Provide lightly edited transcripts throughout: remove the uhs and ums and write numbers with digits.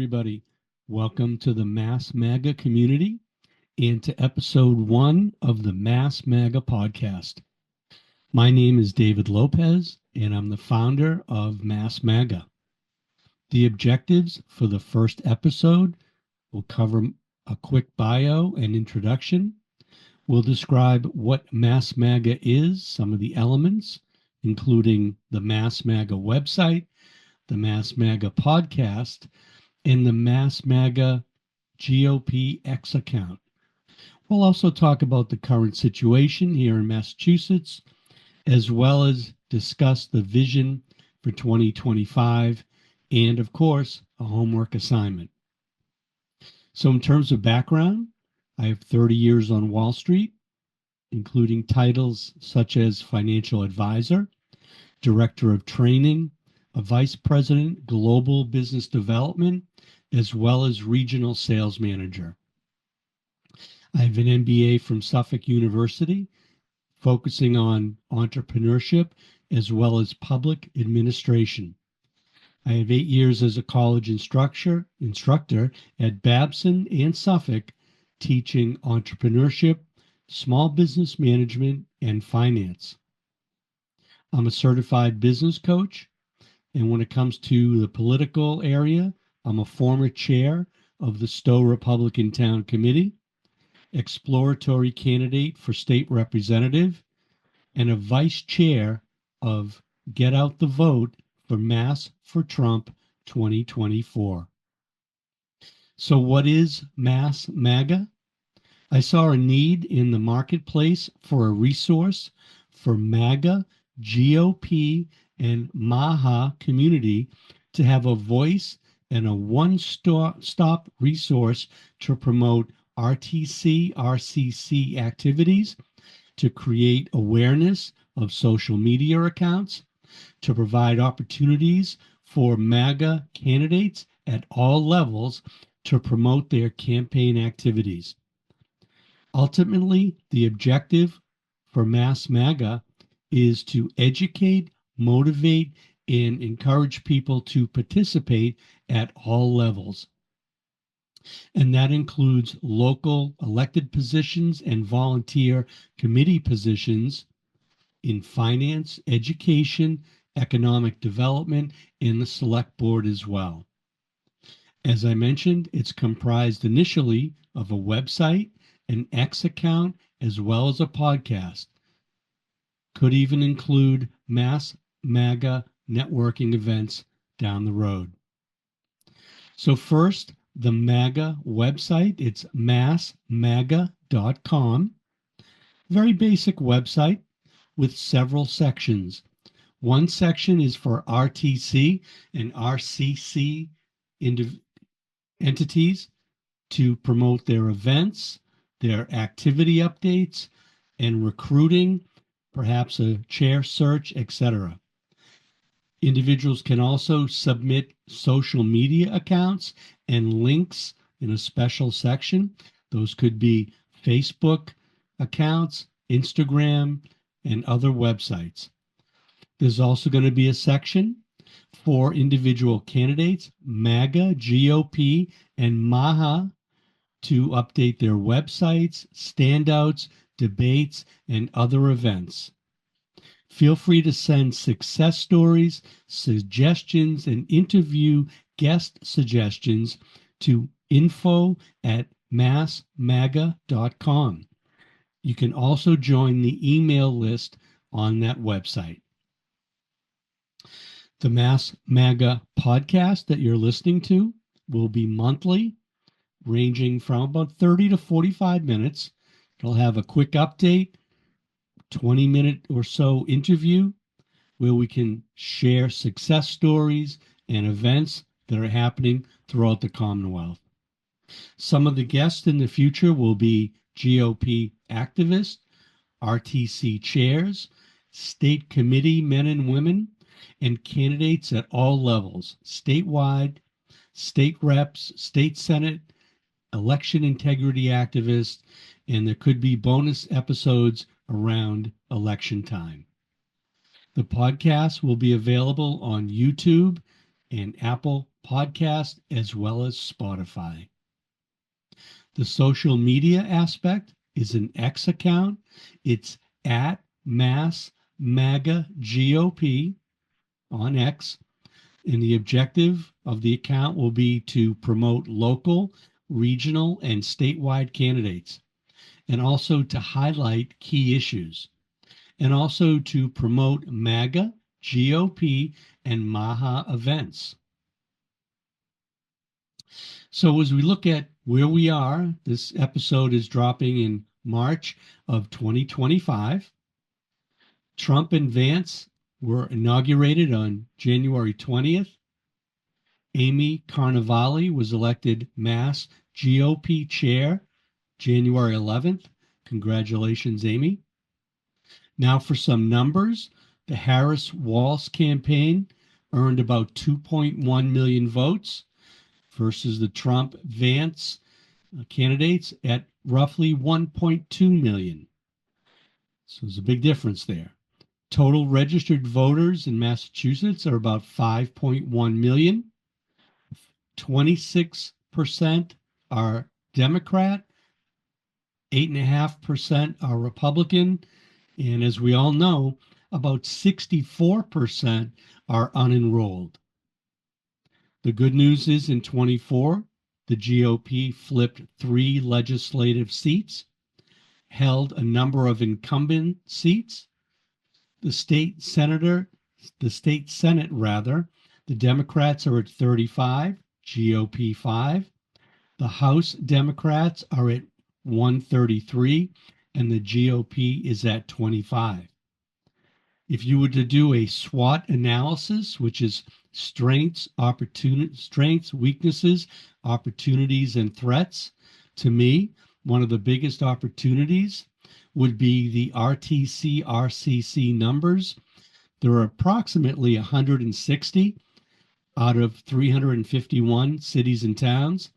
everybody. Welcome to the Mass MAGA community and to episode 1 of the Mass MAGA podcast. My name is David Lopez, and I'm the founder of Mass MAGA. The objectives for the first episode will cover a quick bio and introduction. We'll describe what Mass MAGA is, some of the elements, including the Mass MAGA website, the Mass MAGA podcast, and the Mass MAGA GOP X account. We'll also talk about the current situation here in Massachusetts, as well as discuss the vision for 2025, and of course, a homework assignment. So in terms of background, I have 30 years on Wall Street, including titles such as financial advisor, director of training, a vice president, global business development, as well as regional sales manager. I have an MBA from Suffolk University, focusing on entrepreneurship as well as public administration. I have 8 years as a college instructor at Babson and Suffolk, teaching entrepreneurship, small business management, and finance. I'm a certified business coach, and when it comes to the political area, I'm a former chair of the Stowe Republican Town Committee, exploratory candidate for state representative, and a vice chair of Get Out the Vote for Mass for Trump 2024. So what is Mass MAGA? I saw a need in the marketplace for a resource for MAGA, GOP, and MAHA community to have a voice and a one-stop resource to promote RTC, RCC activities, to create awareness of social media accounts, to provide opportunities for MAGA candidates at all levels to promote their campaign activities. Ultimately, the objective for Mass MAGA is to educate, motivate, and encourage people to participate at all levels. And that includes local elected positions and volunteer committee positions in finance, education, economic development, and the select board as well. As I mentioned, it's comprised initially of a website, an X account, as well as a podcast. Could even include Mass MAGA networking events down the road. So first, the MAGA website, it's massmaga.com. Very basic website with several sections. One section is for RTC and RCC entities to promote their events, their activity updates, and recruiting, perhaps a chair search, etc. Individuals can also submit social media accounts and links in a special section. Those could be Facebook accounts, Instagram, and other websites. There's also going to be a section for individual candidates, MAGA, GOP, and MAHA, to update their websites, standouts, debates, and other events. Feel free to send success stories, suggestions, and interview guest suggestions to info@massmaga.com. You can also join the email list on that website. The Mass MAGA podcast that you're listening to will be monthly, ranging from about 30 to 45 minutes. It'll have a quick update, 20-minute or so interview where we can share success stories and events that are happening throughout the Commonwealth. Some of the guests in the future will be GOP activists, RTC chairs, state committee men and women, and candidates at all levels, statewide, state reps, state senate, election integrity activists, and there could be bonus episodes around election time. The podcast will be available on YouTube and Apple Podcast, as well as Spotify. The social media aspect is an X account. It's at Mass MAGA GOP on X. And the objective of the account will be to promote local, regional, and statewide candidates, and also to highlight key issues, and also to promote MAGA, GOP, and MAHA events. So as we look at where we are, this episode is dropping in March of 2025. Trump and Vance were inaugurated on January 20th. Amy Carnevale was elected Mass GOP chair January 11th. Congratulations, Amy. Now for some numbers. The Harris-Walz campaign earned about 2.1 million votes versus the Trump-Vance candidates at roughly 1.2 million. So there's a big difference there. Total registered voters in Massachusetts are about 5.1 million. 26% are Democrat, 8.5% are Republican, and as we all know, about 64% are unenrolled. The good news is in 24, the GOP flipped 3 legislative seats, held a number of incumbent seats. The state Senate, the Democrats are at 35, GOP 5. The House Democrats are at 133, and the GOP is at 25. If you were to do a SWOT analysis, which is strengths, weaknesses, opportunities, and threats, to me, one of the biggest opportunities would be the RTC, RCC numbers. There are approximately 160 out of 351 cities and towns,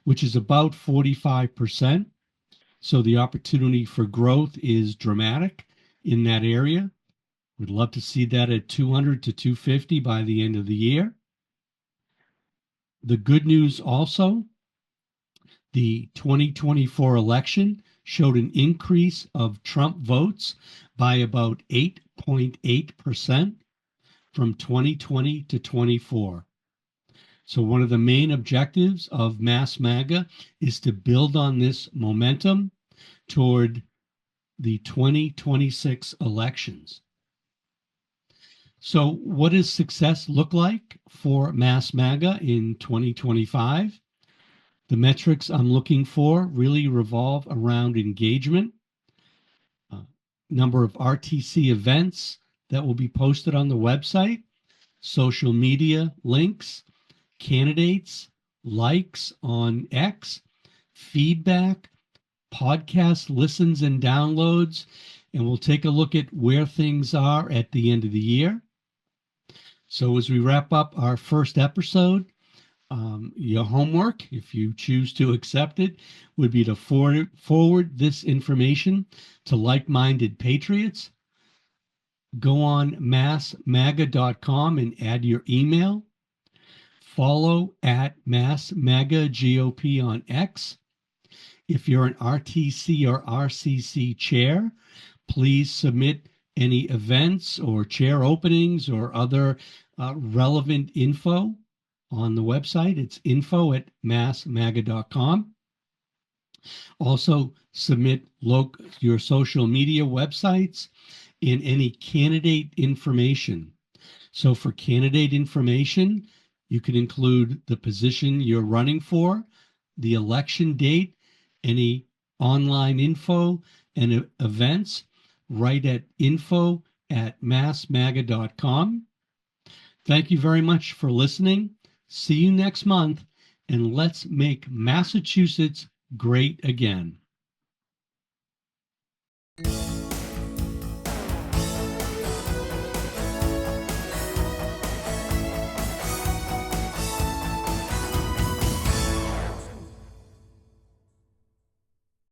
which is about 45%. So the opportunity for growth is dramatic in that area. We'd love to see that at 200 to 250 by the end of the year. The good news also, the 2024 election showed an increase of Trump votes by about 8.8% from 2020 to 24. So one of the main objectives of Mass MAGA is to build on this momentum toward the 2026 elections. So what does success look like for Mass MAGA in 2025? The metrics I'm looking for really revolve around engagement, number of RTC events that will be posted on the website, social media links, candidates, likes on X, feedback, podcast listens and downloads, and we'll take a look at where things are at the end of the year. So as we wrap up our first episode, your homework, if you choose to accept it, would be to forward this information to like-minded patriots. Go on massmaga.com and add your email. Follow at Mass MAGA GOP on X. If you're an RTC or RCC chair, please submit any events or chair openings or other relevant info on the website. It's info@massmaga.com. Also, submit your social media websites and any candidate information. So for candidate information, you can include the position you're running for, the election date, any online info and events, right at info@massmaga.com. Thank you very much for listening. See you next month, and let's make Massachusetts great again.